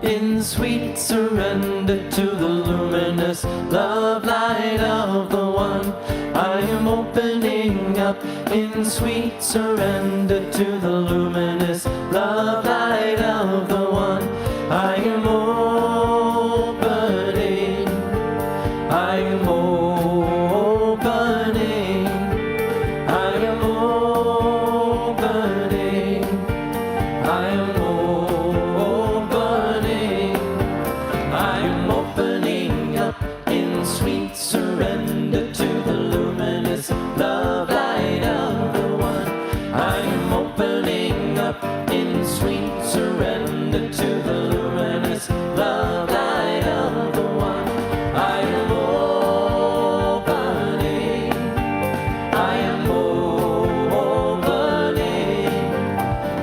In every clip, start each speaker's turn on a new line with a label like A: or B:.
A: in sweet surrender to the luminous love light of the one. I am opening up in sweet surrender to the luminous love light of the one. I am opening, I am opening, I am opening, I am opening, I am opening up in sweet surrender to the luminous love light of the one. I am opening up in sweet surrender to the luminous love light of the one. I am opening, I am opening,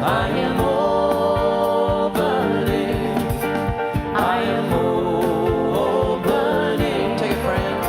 A: I am opening, I am opening. Take it, friend.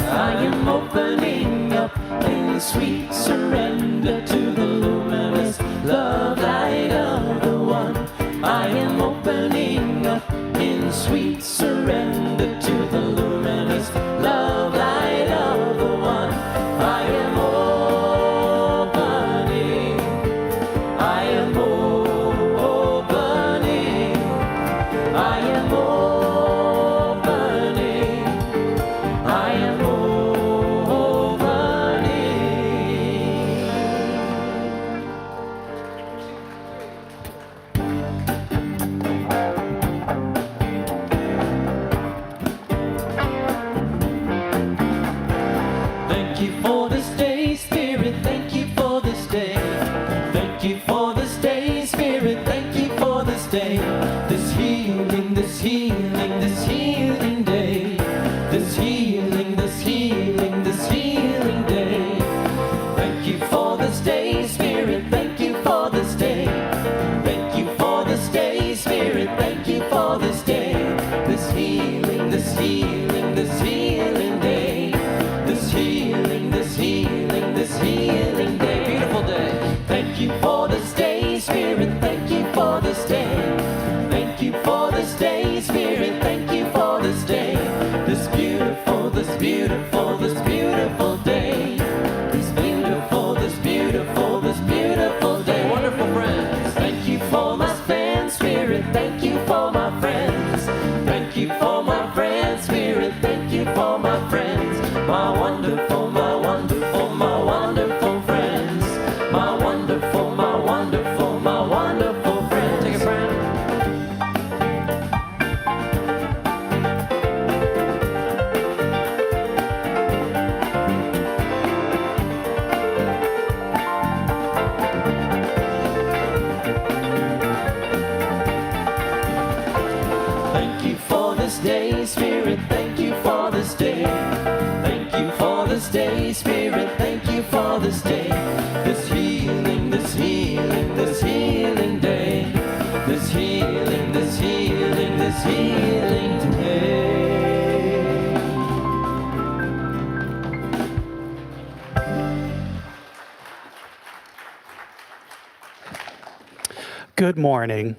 A: I am opening up in sweet surrender to the luminous love light of the one. I am opening up in sweet surrender to the luminous love light of the one. I am opening, I am opening, I am opening, I am opening. Thank you for this day, Spirit. Thank you for this day. Thank you for this day, Spirit. Thank you for this day. This healing, this healing, this healing day. This healing, this healing, this healing day. Thank you for this day, Spirit. Thank you for this day. Thank you for this day, Spirit. Thank you for this day. This healing, this healing, this healing day. This healing, this healing, this healing day. Beautiful day. Thank you for this day, Spirit. Thank you for this day. Thank you for this day, Spirit. Thank you for this day. This beautiful, this beautiful, this beautiful day. This beautiful, this beautiful, this beautiful day. Wonderful friends. Thank you for my fan, Spirit. Thank you for my friends. Thank you for my friends, Spirit. Thank you for my friends. My wonderful, my wonderful, my wonderful friends. My wonderful, my wonderful, my wonderful friends. Take it, friend. Thank you for this day, Spirit. Thank you for this day. Thank you for this day, Spirit. Thank you for this day. This healing, this healing, this healing day. This healing, this healing, this healing day.
B: Good morning.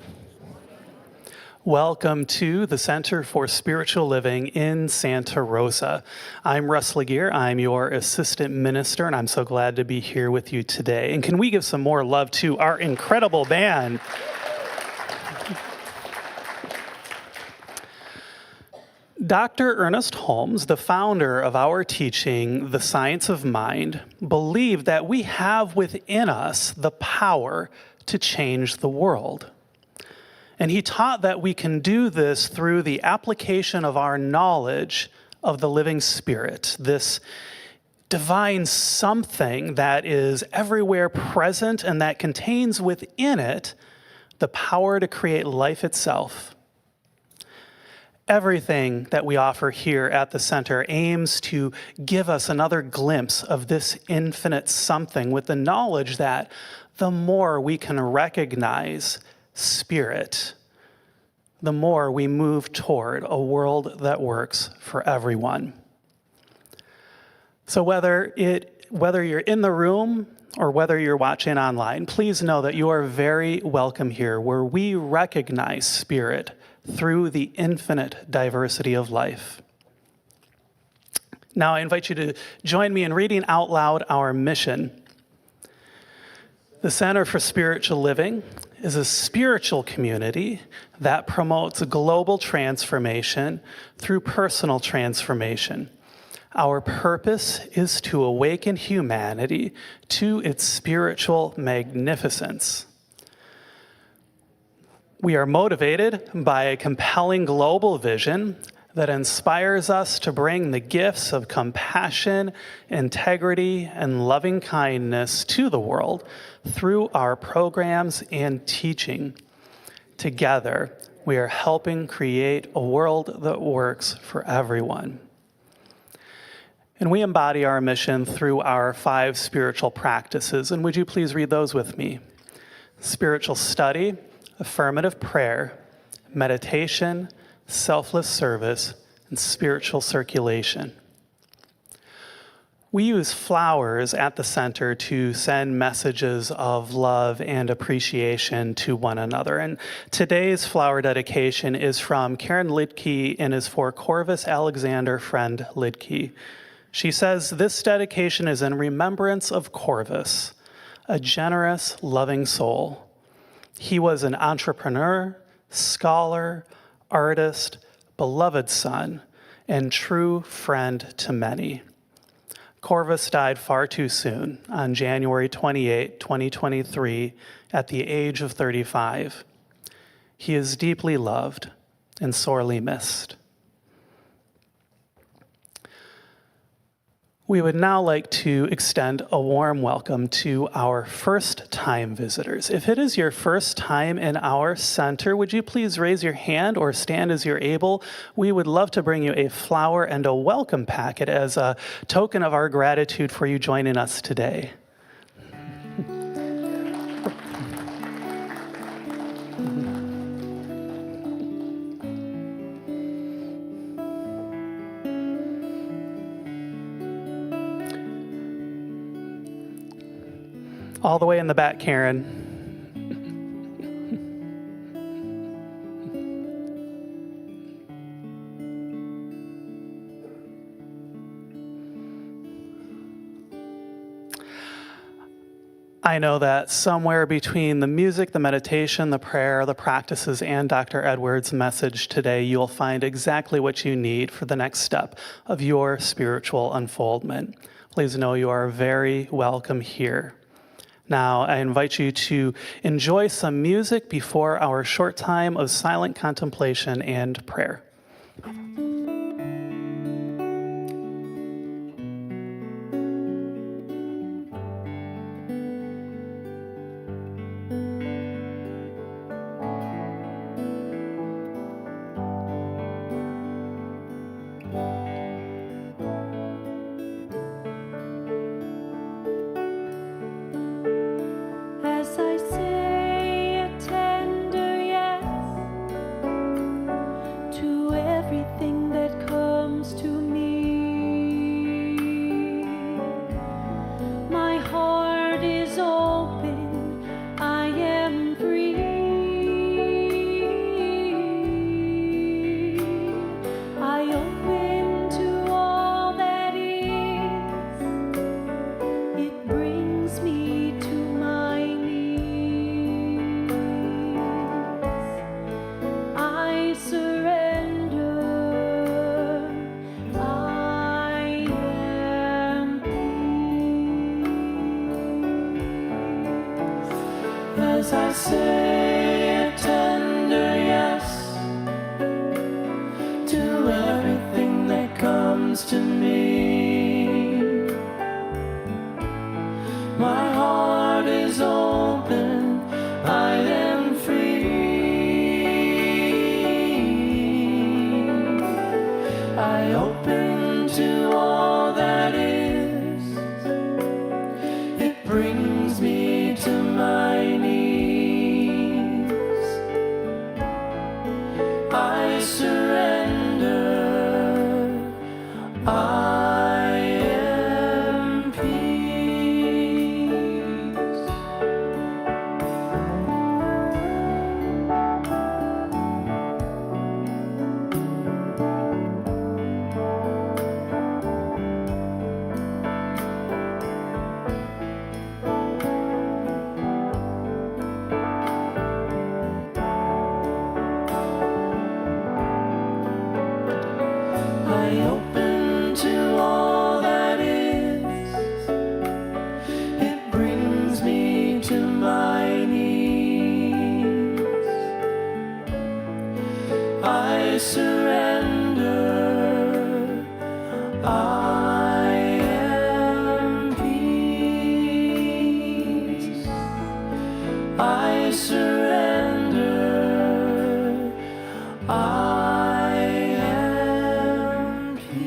B: Welcome to the Center for Spiritual Living in Santa Rosa. I'm Russ Laguerre. I'm your assistant minister, and I'm so glad to be here with you today. And can we give some more love to our incredible band? Dr. Ernest Holmes, the founder of our teaching, The Science of Mind, believed that we have within us the power to change the world. And he taught that we can do this through the application of our knowledge of the living Spirit, this divine something that is everywhere present and that contains within it the power to create life itself. Everything that we offer here at the center aims to give us another glimpse of this infinite something, with the knowledge that the more we can recognize Spirit, the more we move toward a world that works for everyone. So whether you're in the room or whether you're watching online, please know that you are very welcome here, where we recognize Spirit through the infinite diversity of life. Now I invite you to join me in reading out loud our mission. The Center for Spiritual Living is a spiritual community that promotes global transformation through personal transformation. Our purpose is to awaken humanity to its spiritual magnificence. We are motivated by a compelling global vision that inspires us to bring the gifts of compassion, integrity, and loving kindness to the world through our programs and teaching. Together, we are helping create a world that works for everyone. And we embody our mission through our 5 spiritual practices. And would you please read those with me? Spiritual study, affirmative prayer, meditation, selfless service, and spiritual circulation. We use flowers at the center to send messages of love and appreciation to one another. And today's flower dedication is from Karen Lidke and is for Corvus Alexander Friend Lidke. She says, "This dedication is in remembrance of Corvus, a generous, loving soul. He was an entrepreneur, scholar, artist, beloved son, and true friend to many. Corvus died far too soon on January 28, 2023, at the age of 35. He is deeply loved and sorely missed." We would now like to extend a warm welcome to our first-time visitors. If it is your first time in our center, would you please raise your hand or stand as you're able? We would love to bring you a flower and a welcome packet as a token of our gratitude for you joining us today. All the way in the back, Karen. I know that somewhere between the music, the meditation, the prayer, the practices, and Dr. Edwards' message today, you'll find exactly what you need for the next step of your spiritual unfoldment. Please know you are very welcome here. Now, I invite you to enjoy some music before our short time of silent contemplation and prayer.
C: As I say a tender yes to everything that comes to me, my heart is open, I am free. I open to all that is, it brings me to my knees. I surrender, I am peace. As I say a tender yes to everything that comes to me, my heart is open, I am free. I open to all that is, it brings me to my knees. eye open to all that is. It brings me to my knees. I surrender. I am peace. I surrender. I am peace.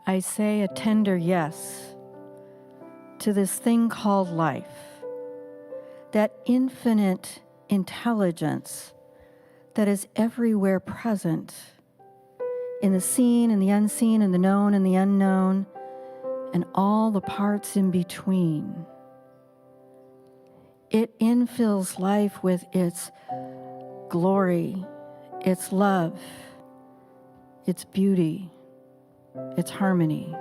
D: I say a tender yes to this thing called life, that infinite intelligence that is everywhere present, in the seen and the unseen, and the known and the unknown, and all the parts in between. It infills life with its glory, its love, its beauty, its harmony.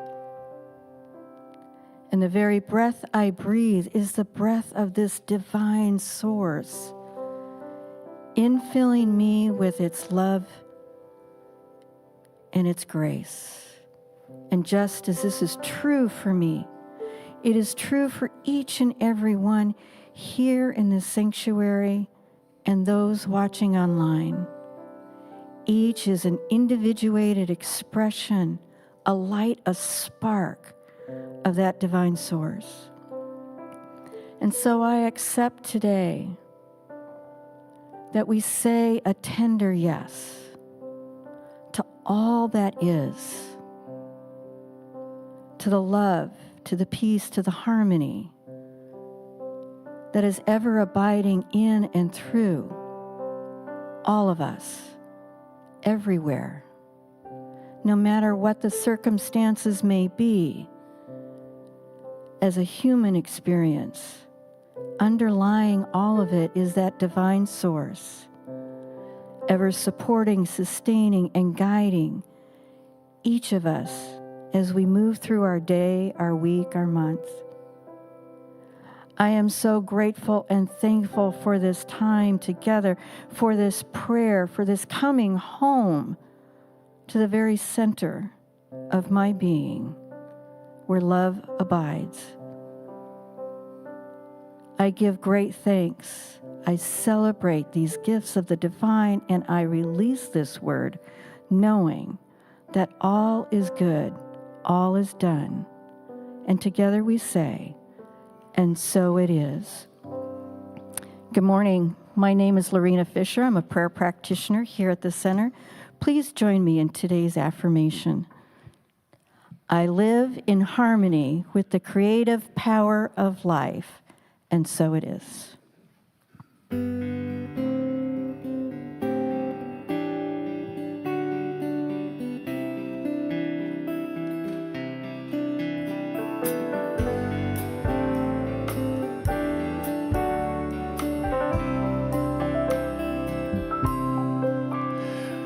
D: And the very breath I breathe is the breath of this divine source, infilling me with its love and its grace. And just as this is true for me, it is true for each and every one here in this sanctuary and those watching online. Each is an individuated expression, a light, a spark of that divine source. And so I accept today that we say a tender yes to all that is, to the love, to the peace, to the harmony that is ever abiding in and through all of us, everywhere, no matter what the circumstances may be. As a human experience, underlying all of it is that divine source, ever supporting, sustaining, and guiding each of us as we move through our day, our week, our month. I am so grateful and thankful for this time together, for this prayer, for this coming home to the very center of my being, where love abides. I give great thanks. I celebrate these gifts of the divine, and I release this word, knowing that all is good, all is done. And together we say, and so it is. Good morning. My name is Lorena Fisher. I'm a prayer practitioner here at the center. Please join me in today's affirmation. I live in harmony with the creative power of life, and so it is.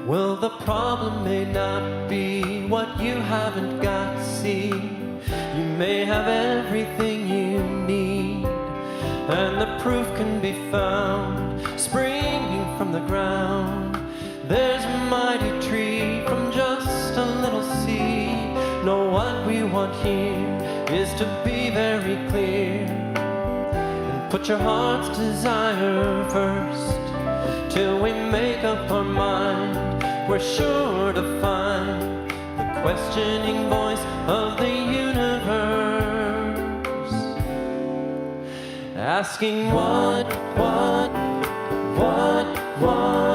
C: Well, the problem may not be what you haven't got, see. You may have everything you need, and the proof can be found springing from the ground. There's a mighty tree from just a little seed. No, what we want here is to be very clear and put your heart's desire first. Till we make up our mind, we're sure to find the questioning voice of the universe, asking what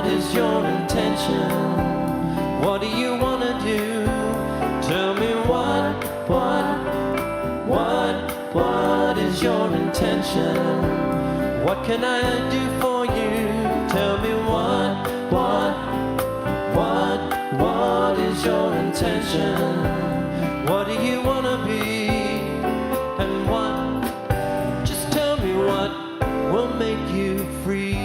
C: is your intention? What do you want to do? Tell me what is your intention? What can I do for you? Tell me what is your intention? What do you want to be? And what, just tell me what will make you free.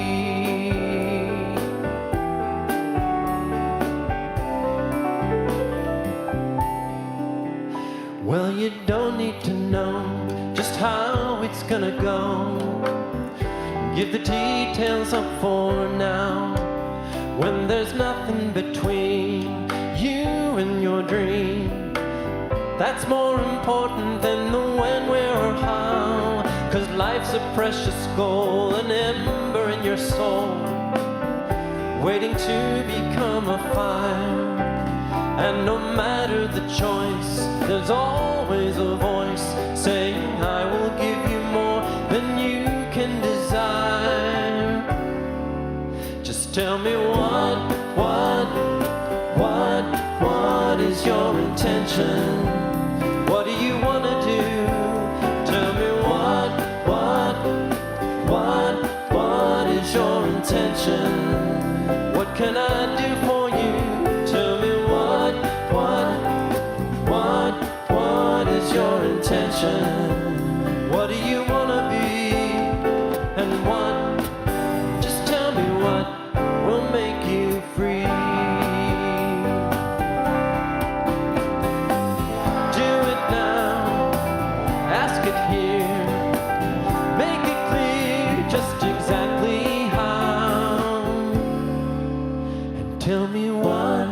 C: Well, you don't need to know just how it's gonna go. Give the details up for now, when there's nothing between you and your dream. That's more important than the when, where, or how. 'Cause life's a precious goal, an ember in your soul, waiting to become a fire. And no matter the choice, there's always a voice saying, I will give you more than you can desire. Just tell me what is your intention? What do you want to do? Tell me what is your intention? What can I do for you? Tell me what is your intention? What do you want to be? And what, just tell me what will make you free. Do it now, ask it here, make it clear just exactly how. And tell me what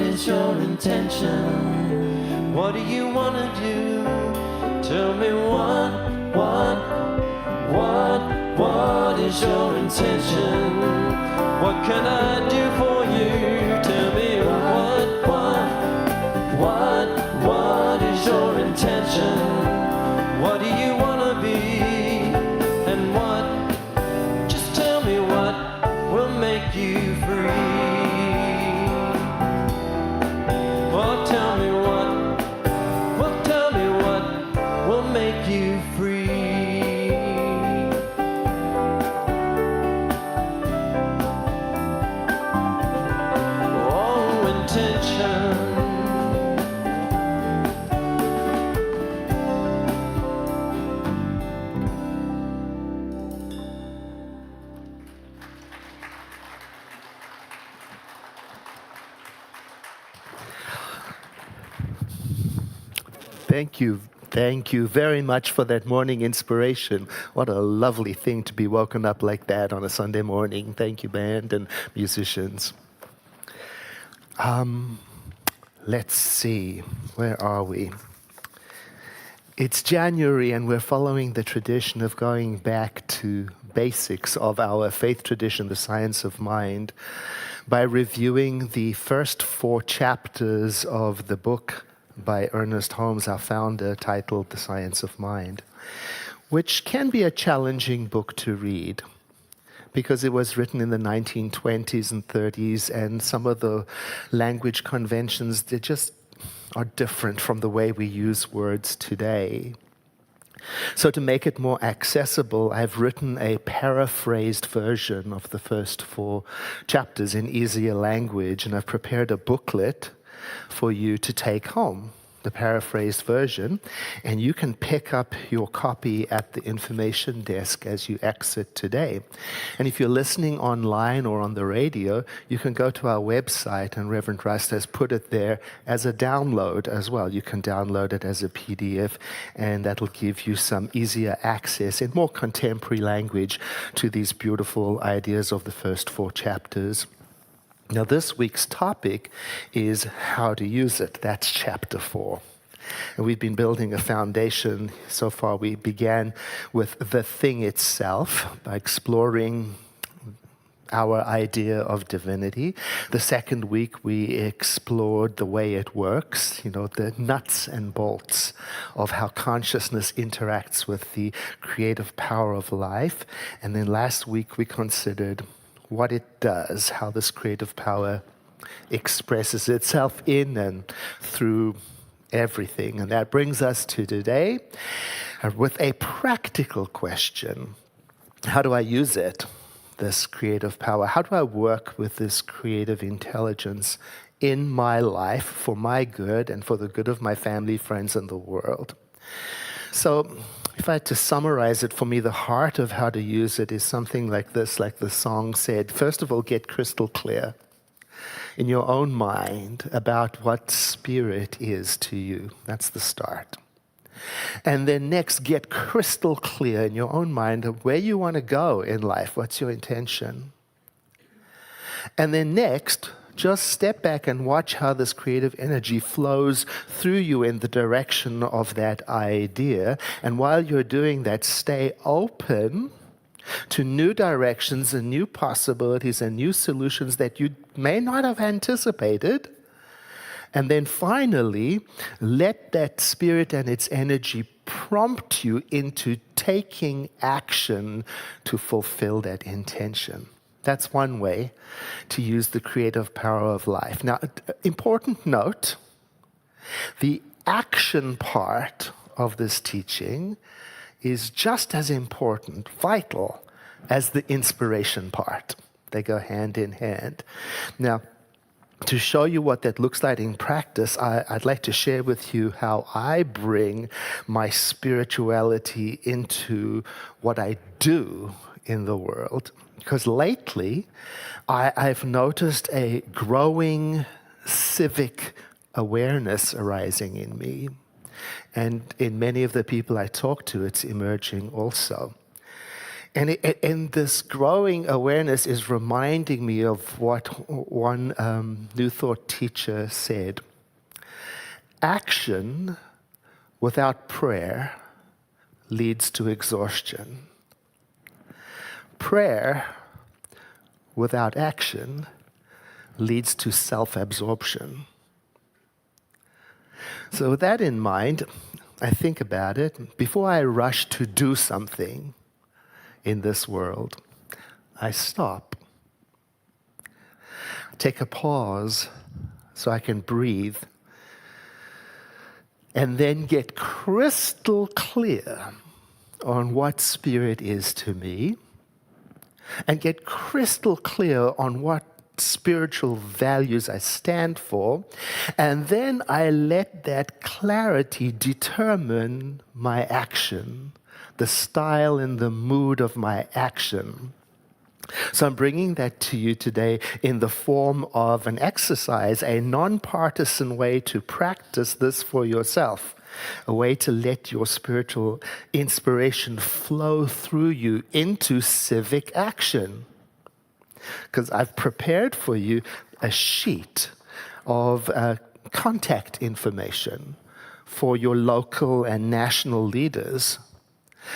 C: is your intention? What do you want to do? Tell me what is your intention? What can I do for you? Tell me what is your intention? What do you want to be? And what, just tell me what will make you free. Oh, tell me what will make you free. Oh, intention.
E: Thank you very much for that morning inspiration. What a lovely thing to be woken up like that on a Sunday morning. Thank you, band and musicians. Let's see, where are we? It's January and we're following the tradition of going back to basics of our faith tradition, the science of mind, by reviewing the first 4 chapters of the book by Ernest Holmes, our founder, titled The Science of Mind, which can be a challenging book to read because it was written in the 1920s and 30s, and some of the language conventions, they just are different from the way we use words today. So to make it more accessible, I've written a paraphrased version of the first 4 chapters in easier language, and I've prepared a booklet for you to take home, the paraphrased version, and you can pick up your copy at the information desk as you exit today. And if you're listening online or on the radio, you can go to our website, and Reverend Rust has put it there as a download as well. You can download it as a PDF, and that'll give you some easier access in more contemporary language to these beautiful ideas of the first 4 chapters. Now, this week's topic is how to use it. That's chapter 4. And we've been building a foundation. So far, we began with the thing itself by exploring our idea of divinity. The second week, we explored the way it works, the nuts and bolts of how consciousness interacts with the creative power of life. And then last week, we considered what it does, how this creative power expresses itself in and through everything. And that brings us to today with a practical question. How do I use it, this creative power? How do I work with this creative intelligence in my life for my good and for the good of my family, friends, and the world? So if I had to summarize it, for me, the heart of how to use it is something like this, like the song said. First of all, get crystal clear in your own mind about what spirit is to you. That's the start. And then next, get crystal clear in your own mind of where you want to go in life. What's your intention? And then next, just step back and watch how this creative energy flows through you in the direction of that idea. And while you're doing that, stay open to new directions and new possibilities and new solutions that you may not have anticipated. And then finally, let that spirit and its energy prompt you into taking action to fulfill that intention. That's one way to use the creative power of life. Now, important note, the action part of this teaching is just as important, vital, as the inspiration part. They go hand in hand. Now, to show you what that looks like in practice, I'd like to share with you how I bring my spirituality into what I do in the world. Because lately, I've noticed a growing civic awareness arising in me. And in many of the people I talk to, it's emerging also. And this growing awareness is reminding me of what one New Thought teacher said. Action without prayer leads to exhaustion. Prayer without action leads to self-absorption. So with that in mind, I think about it. Before I rush to do something in this world, I stop. Take a pause so I can breathe, and then get crystal clear on what spirit is to me, and get crystal clear on what spiritual values I stand for, and then I let that clarity determine my action, the style and the mood of my action. So I'm bringing that to you today in the form of an exercise, a non-partisan way to practice this for yourself, a way to let your spiritual inspiration flow through you into civic action. Because I've prepared for you a sheet of contact information for your local and national leaders.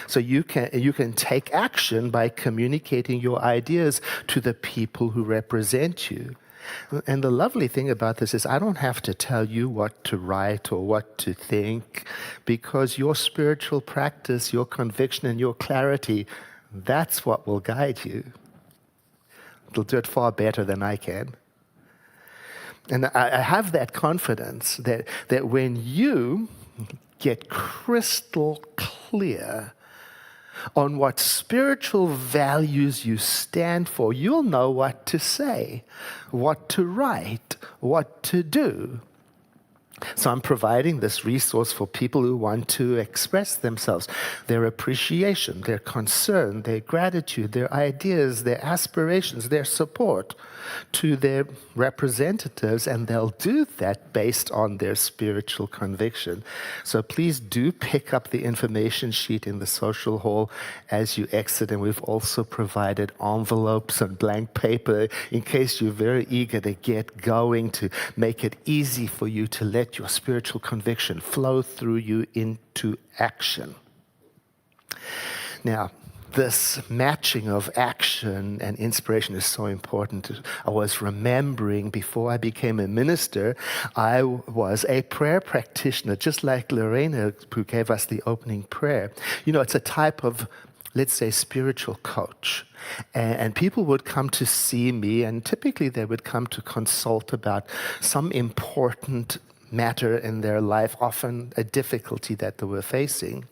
E: So you can take action by communicating your ideas to the people who represent you. And the lovely thing about this is I don't have to tell you what to write or what to think, because your spiritual practice, your conviction, and your clarity, that's what will guide you. It'll do it far better than I can. And I have that confidence that when you get crystal clear on what spiritual values you stand for, you'll know what to say, what to write, what to do. So I'm providing this resource for people who want to express themselves, their appreciation, their concern, their gratitude, their ideas, their aspirations, their support to their representatives, and they'll do that based on their spiritual conviction. So please do pick up the information sheet in the social hall as you exit, and we've also provided envelopes and blank paper in case you're very eager to get going, to make it easy for you to let your spiritual conviction flow through you into action. Now, this matching of action and inspiration is so important. I was remembering before I became a minister, I was a prayer practitioner, just like Lorena, who gave us the opening prayer. You know, it's a type of, let's say, spiritual coach. And people would come to see me, and typically they would come to consult about some important matter in their life, often a difficulty that they were facing.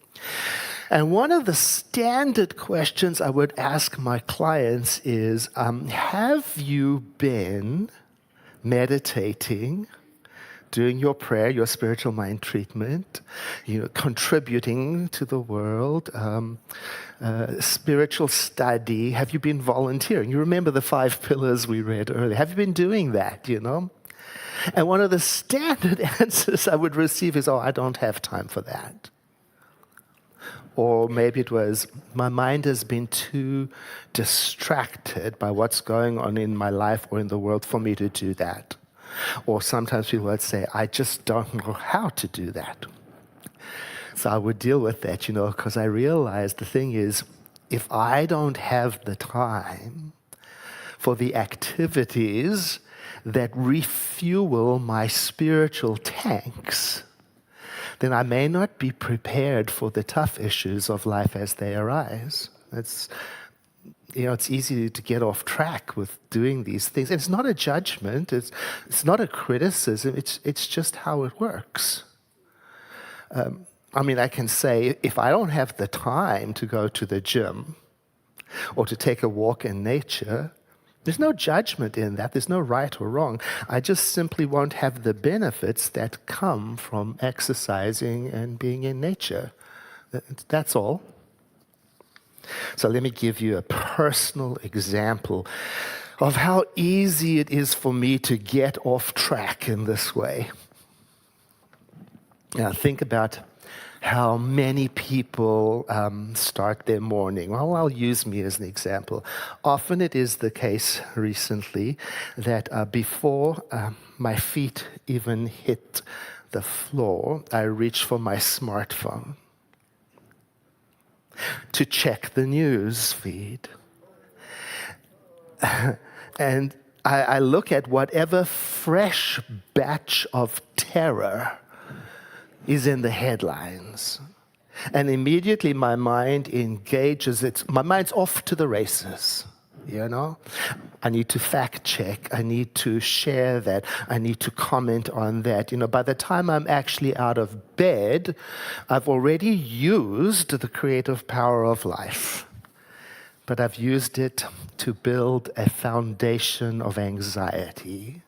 E: And one of the standard questions I would ask my clients is, have you been meditating, doing your prayer, your spiritual mind treatment, contributing to the world, spiritual study? Have you been volunteering? You remember the 5 pillars we read earlier. Have you been doing that, And one of the standard answers I would receive is, I don't have time for that. Or maybe it was, my mind has been too distracted by what's going on in my life or in the world for me to do that. Or sometimes people would say, I just don't know how to do that. So I would deal with that, because I realized the thing is, if I don't have the time for the activities that refuel my spiritual tanks, then I may not be prepared for the tough issues of life as they arise. It's easy to get off track with doing these things. It's not a judgment. It's not a criticism. It's just how it works. I can say, if I don't have the time to go to the gym or to take a walk in nature, there's no judgment in that. There's no right or wrong. I just simply won't have the benefits that come from exercising and being in nature. That's all. So let me give you a personal example of how easy it is for me to get off track in this way. Now, think about how many people start their morning. Well, I'll use me as an example. Often it is the case recently that before my feet even hit the floor, I reach for my smartphone to check the news feed. And I look at whatever fresh batch of terror is in the headlines. And immediately my mind engages. My mind's off to the races, I need to fact check. I need to share that. I need to comment on that. By the time I'm actually out of bed, I've already used the creative power of life. But I've used it to build a foundation of anxiety.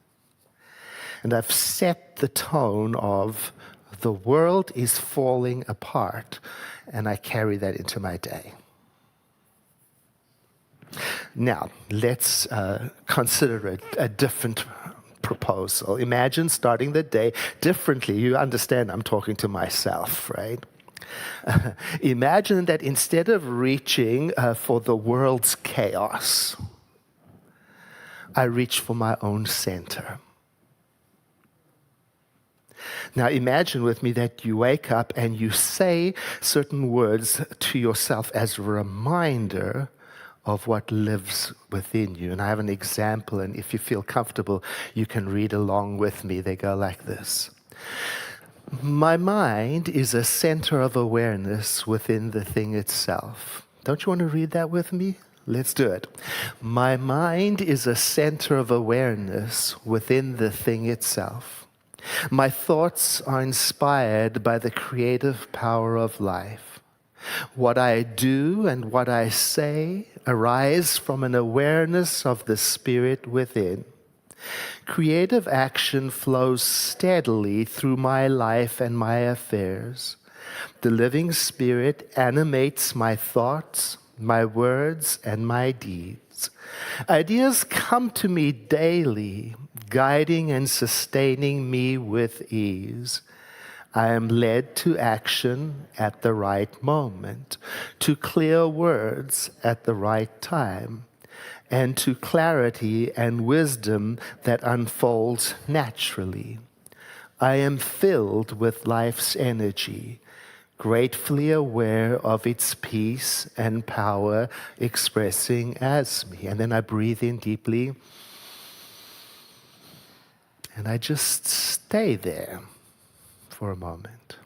E: And I've set the tone of, the world is falling apart, and I carry that into my day. Now, let's consider a different proposal. Imagine starting the day differently. You understand I'm talking to myself, right? Imagine that instead of reaching for the world's chaos, I reach for my own center. Now imagine with me that you wake up and you say certain words to yourself as a reminder of what lives within you. And I have an example, and if you feel comfortable, you can read along with me. They go like this. My mind is a center of awareness within the thing itself. Don't you want to read that with me? Let's do it. My mind is a center of awareness within the thing itself. My thoughts are inspired by the creative power of life. What I do and what I say arise from an awareness of the spirit within. Creative action flows steadily through my life and my affairs. The living Spirit animates my thoughts, my words, and my deeds. Ideas come to me daily, guiding and sustaining me with ease. I am led to action at the right moment, to clear words at the right time, and to clarity and wisdom that unfolds naturally. I am filled with life's energy, gratefully aware of its peace and power expressing as me. And then I breathe in deeply, and I just stay there for a moment.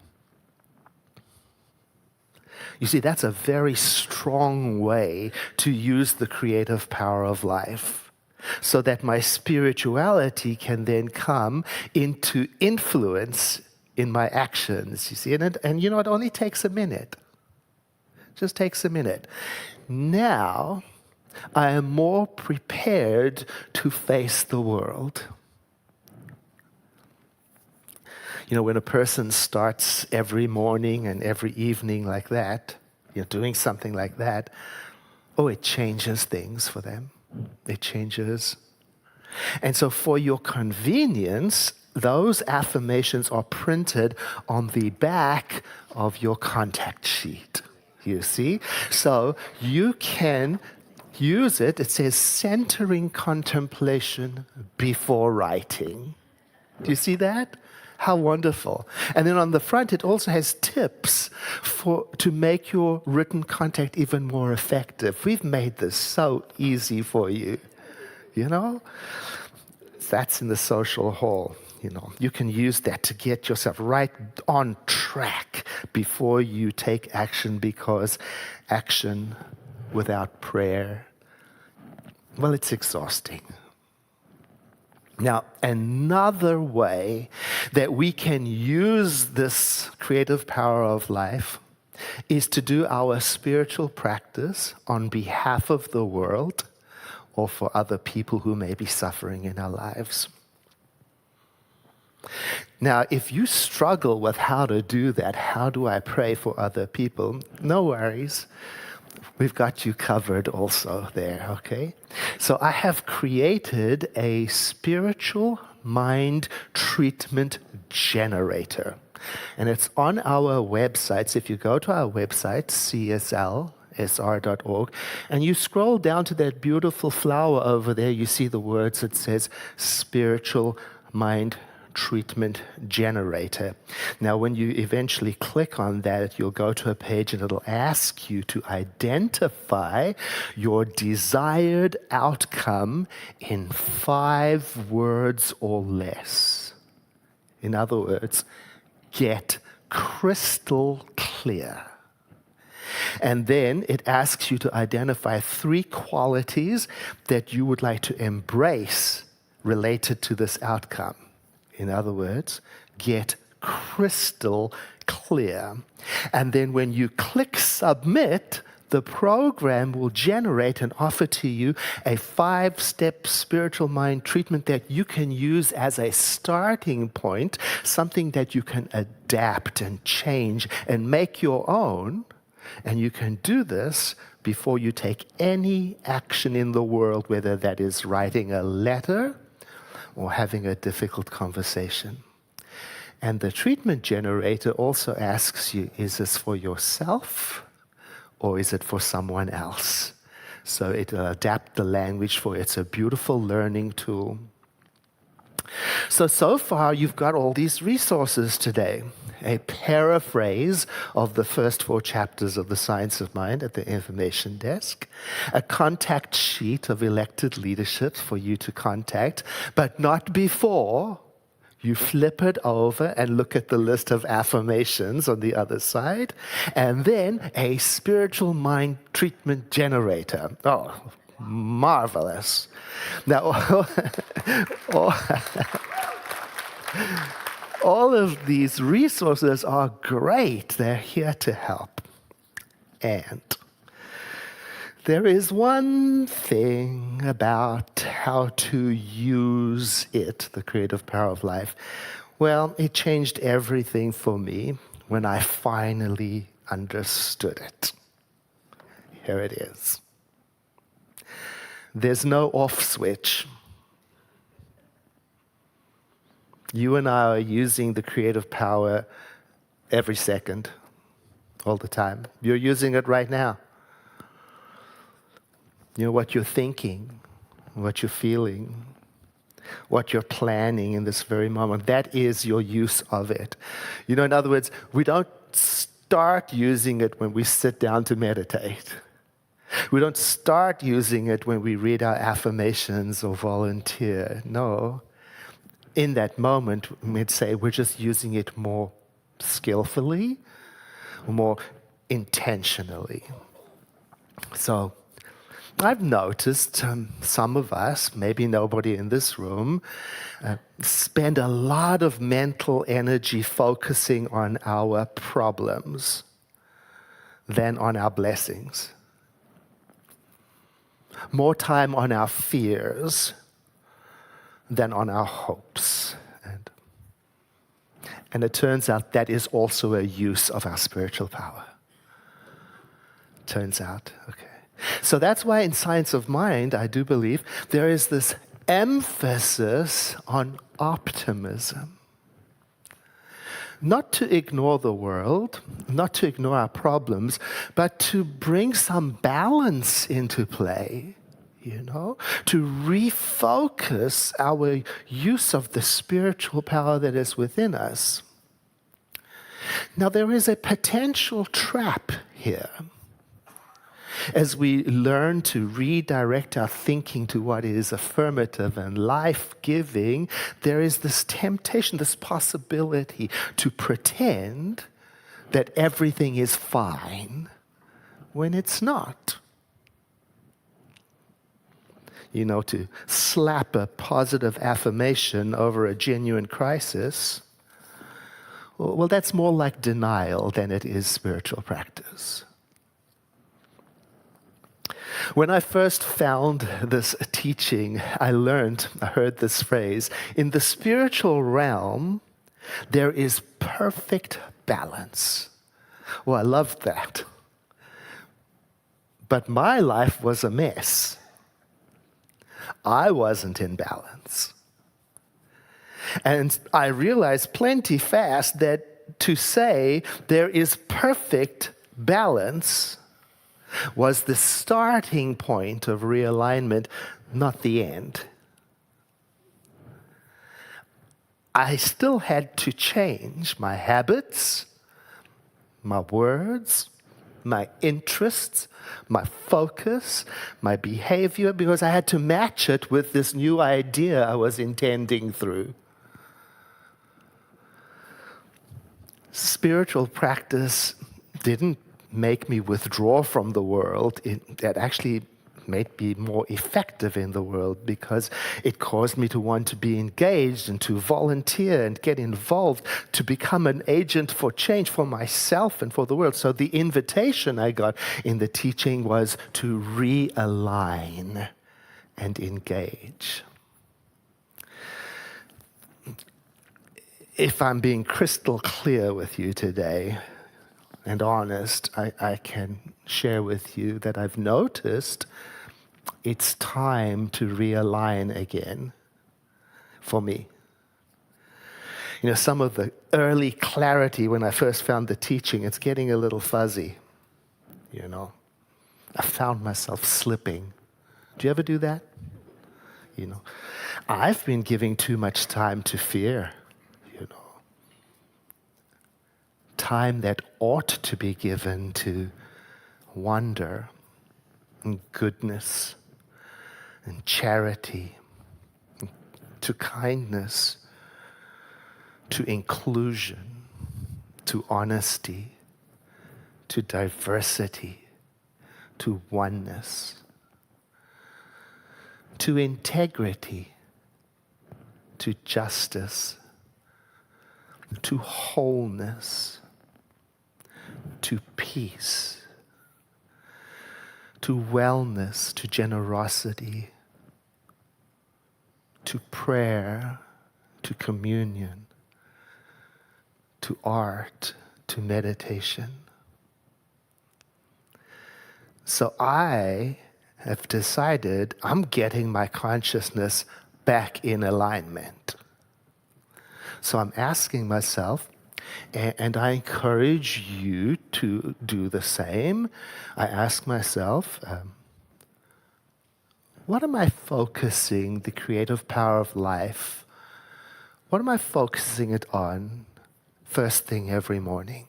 E: You see, that's a very strong way to use the creative power of life, so that my spirituality can then come into influence in my actions, you see. And you know, it only takes a minute. Just takes a minute. Now, I am more prepared to face the world. You know, when a person starts every morning and every evening like that, doing something like that, it changes things for them. It changes. And so for your convenience, those affirmations are printed on the back of your contact sheet, you see? So you can use it. It says centering contemplation before writing. Do you see that? How wonderful. And then on the front, it also has tips to make your written contact even more effective. We've made this so easy for you, That's in the social hall. You can use that to get yourself right on track before you take action, because action without prayer, well, it's exhausting. Now, another way that we can use this creative power of life is to do our spiritual practice on behalf of the world or for other people who may be suffering in our lives. Now, if you struggle with how to do that, how do I pray for other people? No worries. We've got you covered also there, okay? So I have created a spiritual mind treatment generator. And it's on our website. So if you go to our website, CSLSR.org, and you scroll down to that beautiful flower over there, you see the words that says Spiritual Mind Treatment Generator. Now, when you eventually click on that, you'll go to a page and it'll ask you to identify your desired outcome in 5 words or less. In other words, get crystal clear. And then it asks you to identify 3 qualities that you would like to embrace related to this outcome. In other words, get crystal clear. And then when you click submit, the program will generate and offer to you a 5-step spiritual mind treatment that you can use as a starting point, something that you can adapt and change and make your own. And you can do this before you take any action in the world, whether that is writing a letter or having a difficult conversation. And the treatment generator also asks you, is this for yourself or is it for someone else? So it'll adapt the language for it. It's a beautiful learning tool. So far you've got all these resources today. A paraphrase of the first 4 chapters of The Science of Mind at the information desk, a contact sheet of elected leadership for you to contact, but not before you flip it over and look at the list of affirmations on the other side, and then a spiritual mind treatment generator. Oh, marvelous. Now, all of these resources are great. They're here to help. And There is one thing about how to use it, the creative power of life. Well, it changed everything for me when I finally understood it. Here it is. There's no off switch. You and I are using the creative power every second, all the time. You're using it right now. You know, what you're thinking, what you're feeling, what you're planning in this very moment, that is your use of it. You know, in other words, we don't start using it when we sit down to meditate. We don't start using it when we read our affirmations or volunteer. No. In that moment, we'd say we're just using it more skillfully, more intentionally. So I've noticed some of us, maybe nobody in this room, spend a lot of mental energy focusing on our problems than on our blessings. More time on our fears than on our hopes. And it turns out that is also a use of our spiritual power. Turns out, okay. So that's why in Science of Mind, I do believe, there is this emphasis on optimism. Not to ignore the world, not to ignore our problems, but to bring some balance into play. You know, to refocus our use of the spiritual power that is within us. Now, there is a potential trap here. As we learn to redirect our thinking to what is affirmative and life-giving, there is this temptation, this possibility to pretend that everything is fine when it's not. You know, to slap a positive affirmation over a genuine crisis, well, that's more like denial than it is spiritual practice. When I first found this teaching, I heard this phrase, in the spiritual realm, there is perfect balance. Well, I loved that. But my life was a mess. I wasn't in balance. And I realized plenty fast that to say there is perfect balance was the starting point of realignment, not the end. I still had to change my habits, my words, my interests, my focus, my behavior, because I had to match it with this new idea I was intending through. Spiritual practice didn't make me withdraw from the world. It actually made me more effective in the world because it caused me to want to be engaged and to volunteer and get involved, to become an agent for change for myself and for the world. So the invitation I got in the teaching was to realign and engage. If I'm being crystal clear with you today and honest, I can share with you that I've noticed it's time to realign again for me. You know, some of the early clarity when I first found the teaching, it's getting a little fuzzy, you know. I found myself slipping. Do you ever do that? You know, I've been giving too much time to fear, you know. Time that ought to be given to wonder and goodness and charity, to kindness, to inclusion, to honesty, to diversity, to oneness, to integrity, to justice, to wholeness, to peace, to wellness, to generosity, to prayer, to communion, to art, to meditation. So I have decided I'm getting my consciousness back in alignment. So I'm asking myself, and I encourage you to do the same. I ask myself, what am I focusing the creative power of life? What am I focusing it on first thing every morning?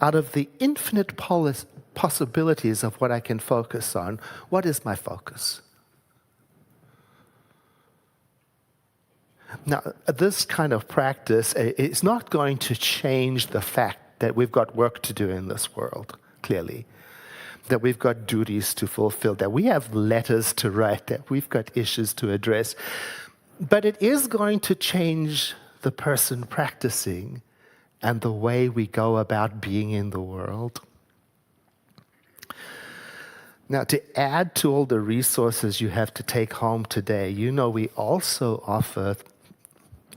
E: Out of the infinite possibilities of what I can focus on, what is my focus? Now, this kind of practice is not going to change the fact that we've got work to do in this world, clearly. That we've got duties to fulfill, that we have letters to write, that we've got issues to address. But it is going to change the person practicing and the way we go about being in the world. Now, to add to all the resources you have to take home today, you know we also offer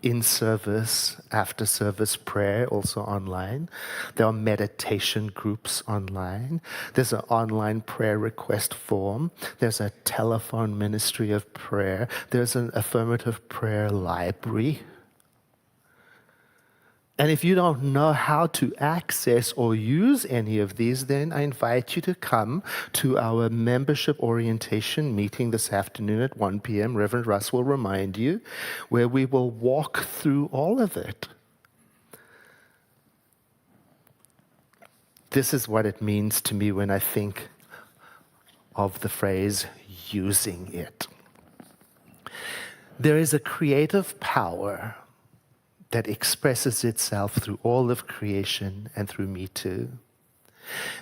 E: in-service, after-service prayer, also online. There are meditation groups online. There's an online prayer request form. There's a telephone ministry of prayer. There's an affirmative prayer library. And if you don't know how to access or use any of these, then I invite you to come to our membership orientation meeting this afternoon at 1 p.m. Reverend Russ will remind you, where we will walk through all of it. This is what it means to me when I think of the phrase, using it. There is a creative power that expresses itself through all of creation and through me too.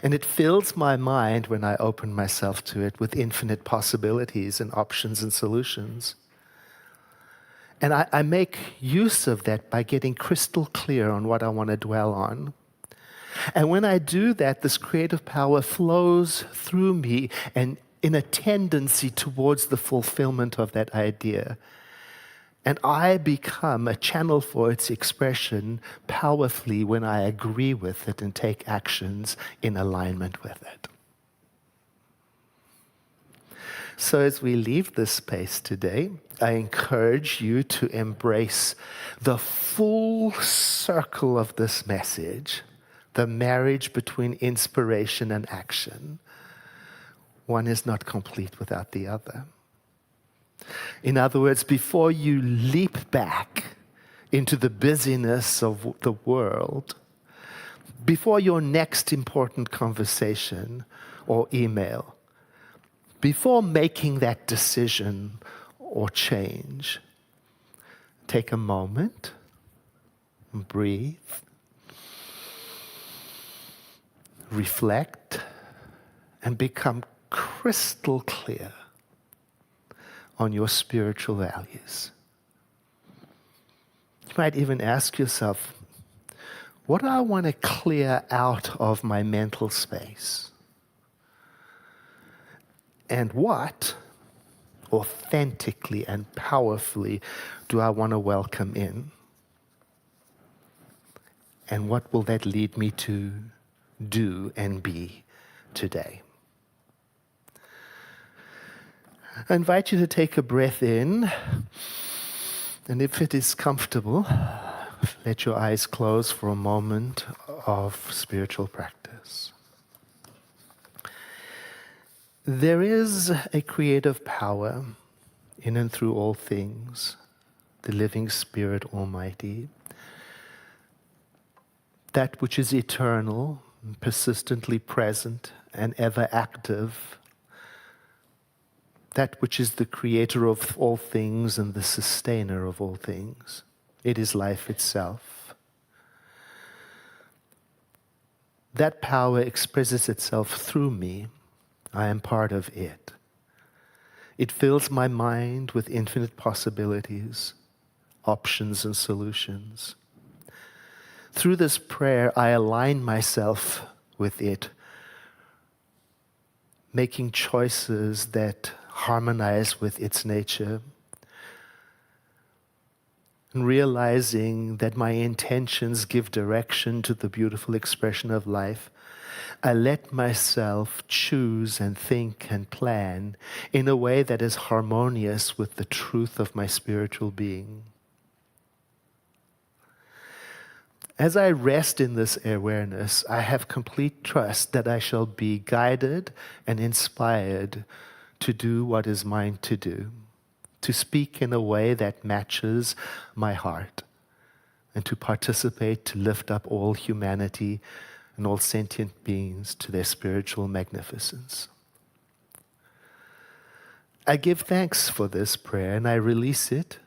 E: And it fills my mind when I open myself to it with infinite possibilities and options and solutions. And I make use of that by getting crystal clear on what I want to dwell on. And when I do that, this creative power flows through me and in a tendency towards the fulfillment of that idea. And I become a channel for its expression powerfully when I agree with it and take actions in alignment with it. So as we leave this space today, I encourage you to embrace the full circle of this message, the marriage between inspiration and action. One is not complete without the other. In other words, before you leap back into the busyness of the world, before your next important conversation or email, before making that decision or change, take a moment, breathe, reflect, and become crystal clear on your spiritual values. You might even ask yourself, what do I want to clear out of my mental space? And what, authentically and powerfully, do I want to welcome in? And what will that lead me to do and be today? I invite you to take a breath in, and if it is comfortable, let your eyes close for a moment of spiritual practice. There is a creative power in and through all things, the living Spirit Almighty, that which is eternal, persistently present, and ever active, that which is the creator of all things and the sustainer of all things. It is life itself. That power expresses itself through me. I am part of it. It fills my mind with infinite possibilities, options, and solutions. Through this prayer, I align myself with it, making choices that harmonize with its nature, and realizing that my intentions give direction to the beautiful expression of life, I let myself choose and think and plan in a way that is harmonious with the truth of my spiritual being. As I rest in this awareness, I have complete trust that I shall be guided and inspired to do what is mine to do, to speak in a way that matches my heart, and to participate to lift up all humanity and all sentient beings to their spiritual magnificence. I give thanks for this prayer and I release it,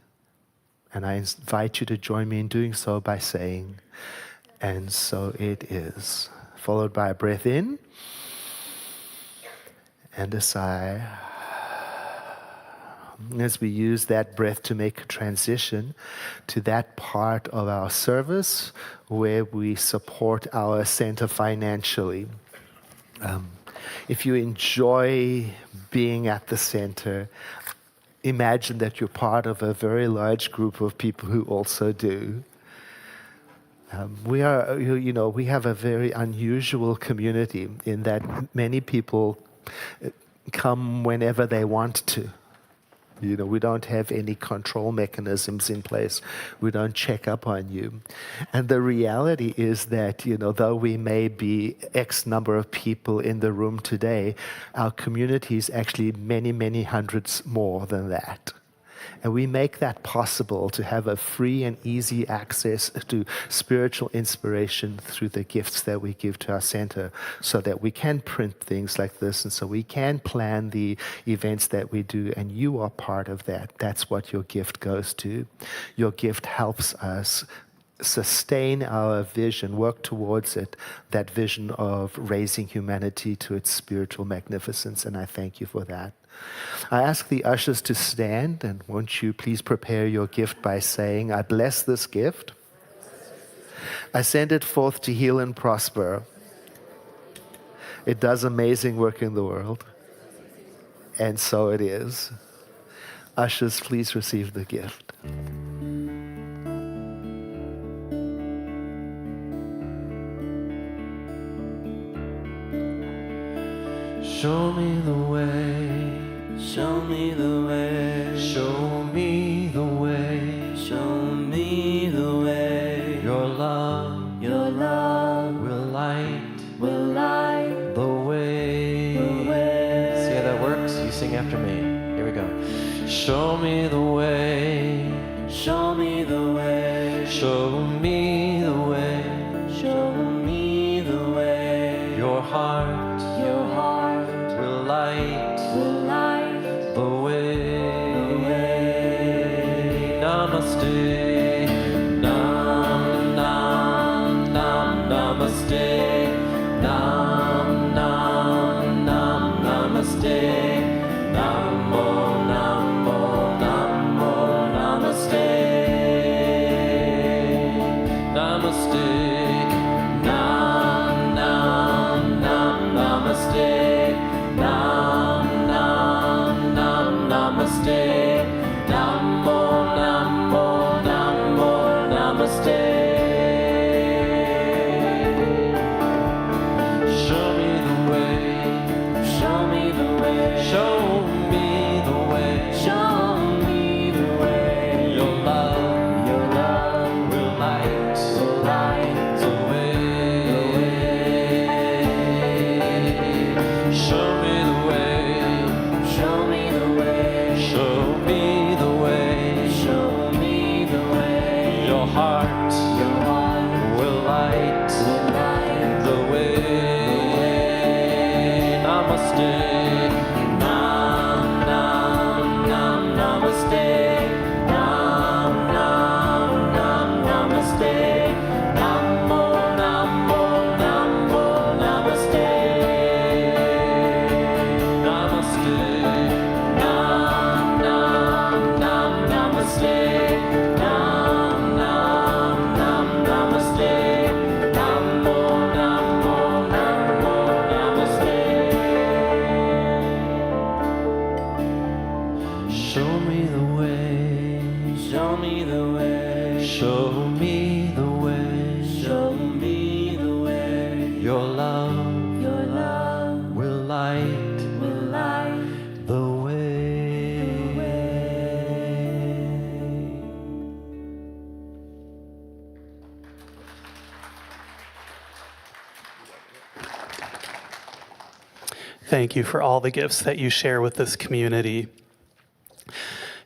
E: and I invite you to join me in doing so by saying, "And so it is," followed by a breath in and a sigh. As we use that breath to make a transition to that part of our service where we support our center financially. If you enjoy being at the center, imagine that you're part of a very large group of people who also do. We have a very unusual community in that many people come whenever they want to. We don't have any control mechanisms in place. We don't check up on you. And the reality is that, though we may be X number of people in the room today, our community is actually many, many hundreds more than that. And we make that possible to have a free and easy access to spiritual inspiration through the gifts that we give to our center, so that we can print things like this, and so we can plan the events that we do, and you are part of that. That's what your gift goes to. Your gift helps us sustain our vision, work towards it, that vision of raising humanity to its spiritual magnificence, and I thank you for that. I ask the ushers to stand, and won't you please prepare your gift by saying, "I bless this gift. I send it forth to heal and prosper. It does amazing work in the world." And so it is. Ushers, please receive the gift.
C: Show me the way, show me the way, show me the way, show me the way. Your love will light the way. See how that works? You sing after me. Here we go. Show me the way, show me the way, show me the way, show me the way. Your heart will light the way. Namaste, nam nam nam namaste, nam nam nam namaste, namo namo namo namaste, namaste, nam nam nam namaste. Nam nam nam namaste, namo namo namo namaste. Show me the way, show me the way, show me the way, show me the way. Your love will light the way. Show me the way, show me the way, show me the way, show me the way. Your heart will light the way. Namaste, nam nam nam namaste, nam nam nam namaste, namo namo namo namaste. Namaste, nam nam nam namaste, nam nam nam namaste, namo namo namo namaste. Show me the way.
A: Show me the way.
C: Your love
A: Your love
C: will light
A: will light
C: the way.
A: the way.
B: Thank you for all the gifts that you share with this community.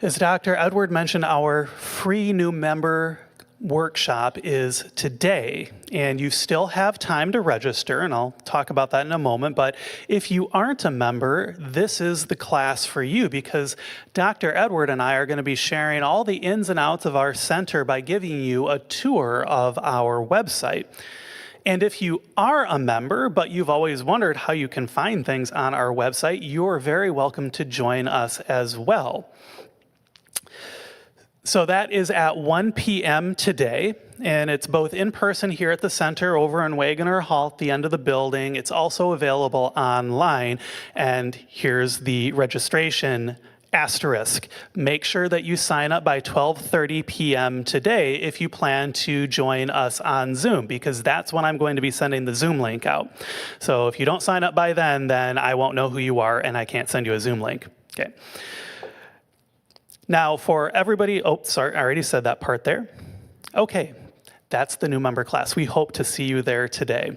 B: As Dr. Edward mentioned, our free new member workshop is today, and you still have time to register, and I'll talk about that in a moment. But if you aren't a member, this is the class for you, because Dr. Edward and I are going to be sharing all the ins and outs of our center by giving you a tour of our website. And if you are a member, but you've always wondered how you can find things on our website, you're very welcome to join us as well. So that is at 1 p.m. today, and it's both in person here at the center over in Wagoner Hall at the end of the building. It's also available online, and here's the registration asterisk. Make sure that you sign up by 12:30 p.m. today if you plan to join us on Zoom, because that's when I'm going to be sending the Zoom link out. So if you don't sign up by then I won't know who you are and I can't send you a Zoom link. Okay. Now for everybody, oh, sorry, I already said that part there. Okay, that's the new member class. We hope to see you there today.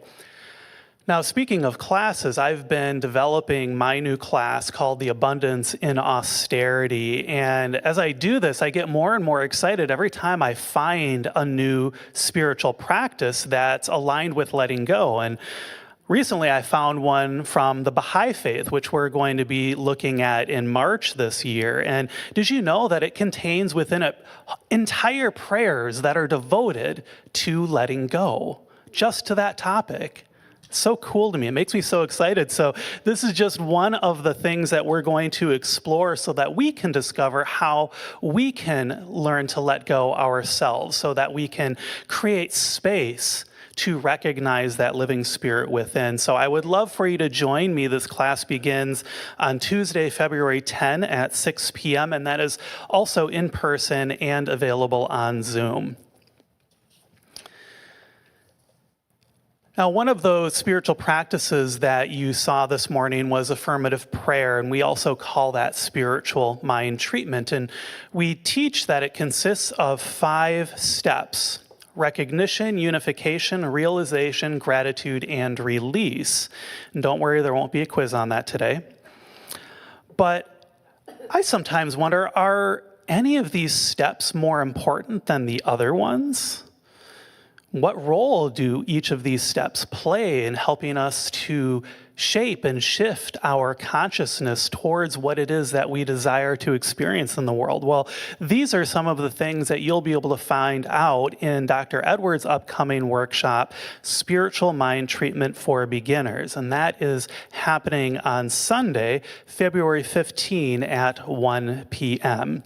B: Now, speaking of classes, I've been developing my new class called The Abundance in Austerity. And as I do this, I get more and more excited every time I find a new spiritual practice that's aligned with letting go. And recently, I found one from the Baha'i faith, which we're going to be looking at in March this year. And did you know that it contains within it entire prayers that are devoted to letting go, just to that topic? So cool to me. It makes me so excited. So this is just one of the things that we're going to explore so that we can discover how we can learn to let go ourselves, so that we can create space to recognize that living spirit within. So I would love for you to join me. This class begins on Tuesday, February 10 at 6 p.m., and that is also in person and available on Zoom. Now, one of those spiritual practices that you saw this morning was affirmative prayer, and we also call that spiritual mind treatment. And we teach that it consists of 5 steps: recognition, unification, realization, gratitude, and release. And don't worry, there won't be a quiz on that today. But I sometimes wonder, are any of these steps more important than the other ones? What role do each of these steps play in helping us to shape and shift our consciousness towards what it is that we desire to experience in the world? Well, these are some of the things that you'll be able to find out in Dr. Edwards' upcoming workshop, Spiritual Mind Treatment for Beginners. And that is happening on Sunday, February 15 at 1 p.m.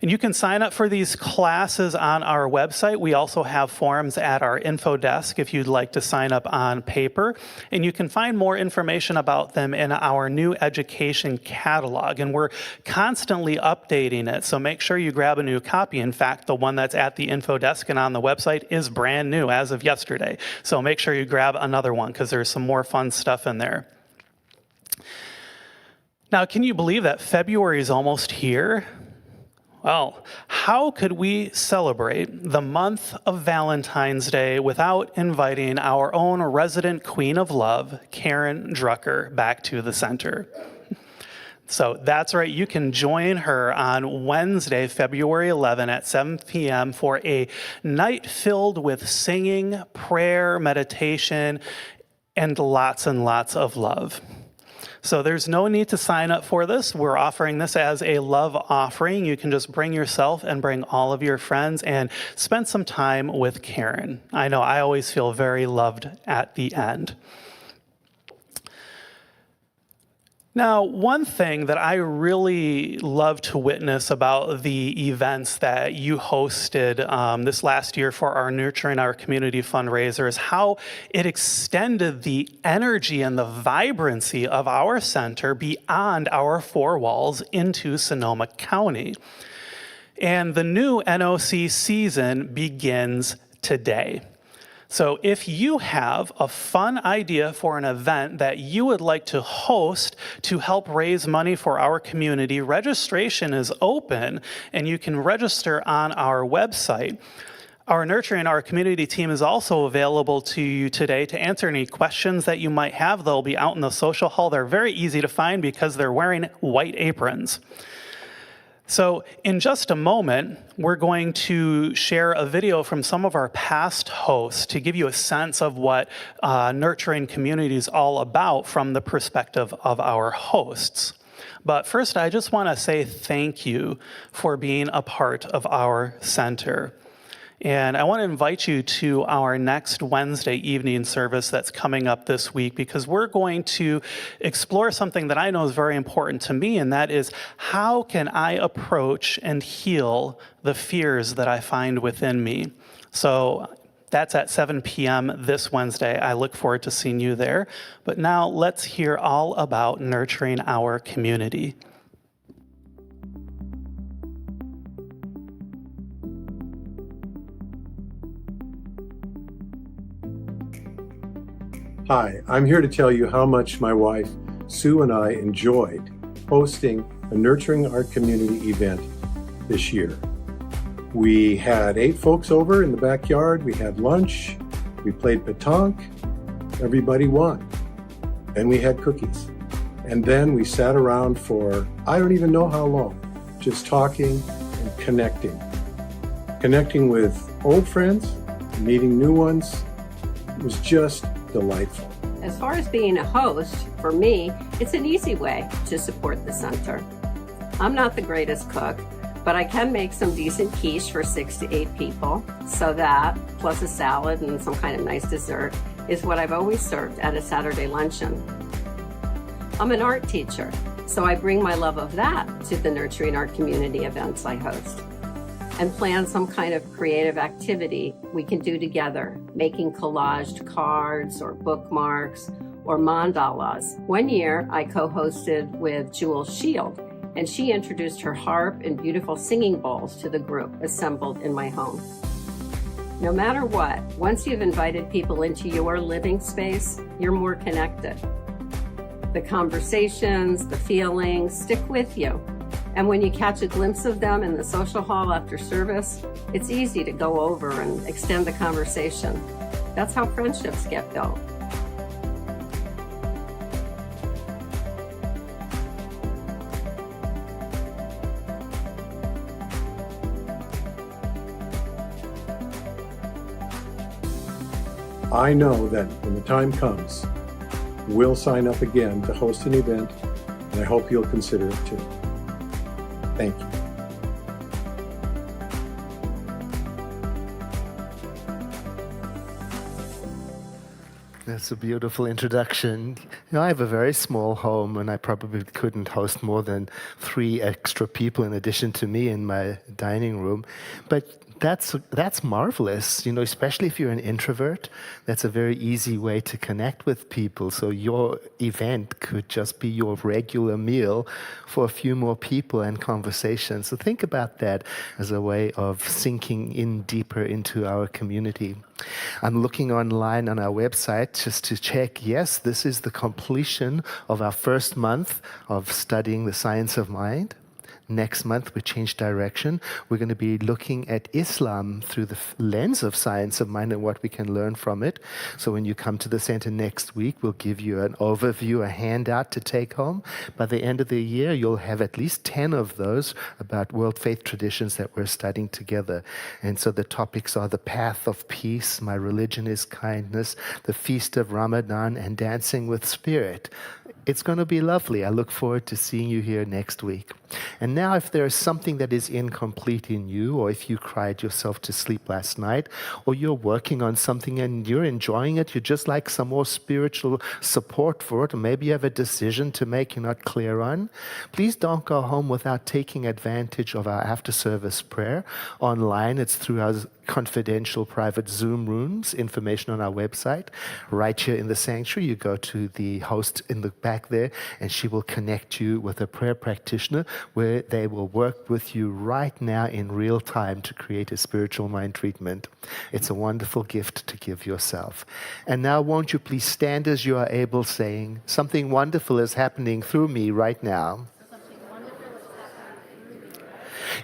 B: And you can sign up for these classes on our website. We also have forms at our info desk if you'd like to sign up on paper. And you can find more information about them in our new education catalog. And we're constantly updating it, so make sure you grab a new copy. In fact, the one that's at the info desk and on the website is brand new as of yesterday. So make sure you grab another one, because there's some more fun stuff in there. Now, can you believe that February is almost here? Well, how could we celebrate the month of Valentine's Day without inviting our own resident queen of love, Karen Drucker, back to the center? So that's right, you can join her on Wednesday, February 11 at 7 p.m. for a night filled with singing, prayer, meditation, and lots of love. So there's no need to sign up for this. We're offering this as a love offering. You can just bring yourself and bring all of your friends and spend some time with Karen. I know I always feel very loved at the end. Now, one thing that I really love to witness about the events that you hosted this last year for our Nurturing Our Community fundraiser is how it extended the energy and the vibrancy of our center beyond our 4 walls into Sonoma County. And the new NOC season begins today. So if you have a fun idea for an event that you would like to host to help raise money for our community, registration is open and you can register on our website. Our Nurturing Our Community team is also available to you today to answer any questions that you might have. They'll be out in the social hall. They're very easy to find because they're wearing white aprons. So in just a moment, we're going to share a video from some of our past hosts to give you a sense of what Nurturing Community is all about from the perspective of our hosts. But first, I just want to say thank you for being a part of our center. And I want to invite you to our next Wednesday evening service that's coming up this week, because we're going to explore something that I know is very important to me, and that is, how can I approach and heal the fears that I find within me? So that's at 7 p.m. this Wednesday. I look forward to seeing you there. But now let's hear all about nurturing our community.
F: Hi, I'm here to tell you how much my wife, Sue, and I enjoyed hosting a Nurturing Our Community event this year. We had 8 folks over in the backyard, we had lunch, we played pétanque, everybody won, and we had cookies. And then we sat around for, I don't even know how long, just talking and connecting. Connecting with old friends, meeting new ones. It was just delightful.
G: As far as being a host, for me, it's an easy way to support the center. I'm not the greatest cook, but I can make some decent quiche for 6 to 8 people. So that, plus a salad and some kind of nice dessert, is what I've always served at a Saturday luncheon. I'm an art teacher, so I bring my love of that to the Nurturing Our Community events I host, and plan some kind of creative activity we can do together, making collaged cards or bookmarks or mandalas. One year, I co-hosted with Jewel Shield, and she introduced her harp and beautiful singing bowls to the group assembled in my home. No matter what, once you've invited people into your living space, you're more connected. The conversations, the feelings stick with you. And when you catch a glimpse of them in the social hall after service, it's easy to go over and extend the conversation. That's how friendships get built.
F: I know that when the time comes, we'll sign up again to host an event, and I hope you'll consider it too. Thank you.
E: That's a beautiful introduction. You know, I have a very small home, and I probably couldn't host more than 3 extra people in addition to me in my dining room. But that's marvelous, you know, especially if you're an introvert. That's a very easy way to connect with people. So your event could just be your regular meal for a few more people and conversation. So think about that as a way of sinking in deeper into our community. I'm looking online on our website just to check, yes, this is the completion of our first month of studying the science of mind. Next month, we change direction. We're going to be looking at Islam through the lens of science of mind and what we can learn from it. So when you come to the center next week, we'll give you an overview, a handout to take home. By the end of the year, you'll have at least 10 of those about world faith traditions that we're studying together. And so the topics are the path of peace, my religion is kindness, the feast of Ramadan, and dancing with spirit. It's going to be lovely. I look forward to seeing you here next week. And now, if there is something that is incomplete in you, or if you cried yourself to sleep last night, or you're working on something and you're enjoying it, you just like some more spiritual support for it, or maybe you have a decision to make you're not clear on, please don't go home without taking advantage of our after-service prayer. Online, it's through our confidential private Zoom rooms, information on our website. Right here in the sanctuary, you go to the host in the back there, and she will connect you with a prayer practitioner where they will work with you right now in real time to create a spiritual mind treatment. It's a wonderful gift to give yourself. And now won't you please stand as you are able, saying, something wonderful is happening through me right now.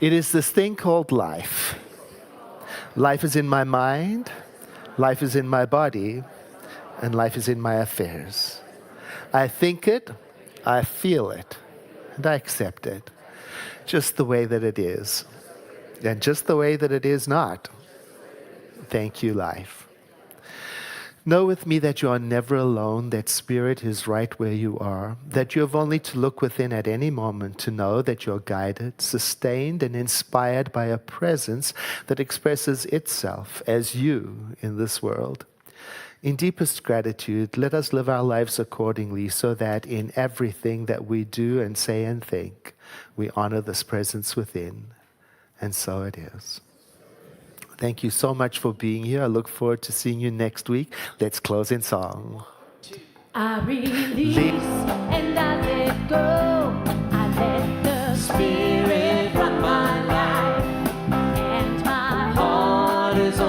E: It is this thing called life. Life is in my mind, life is in my body, and life is in my affairs. I think it, I feel it, and I accept it, just the way that it is, and just the way that it is not. Thank you, life. Know with me that you are never alone, that Spirit is right where you are, that you have only to look within at any moment to know that you are guided, sustained, and inspired by a presence that expresses itself as you in this world. In deepest gratitude, let us live our lives accordingly so that in everything that we do and say and think, we honor this presence within. And so it is. Thank you so much for being here. I look forward to seeing you next week. Let's close in song.
A: I release and I let go. I let the Spirit run my life, and my heart is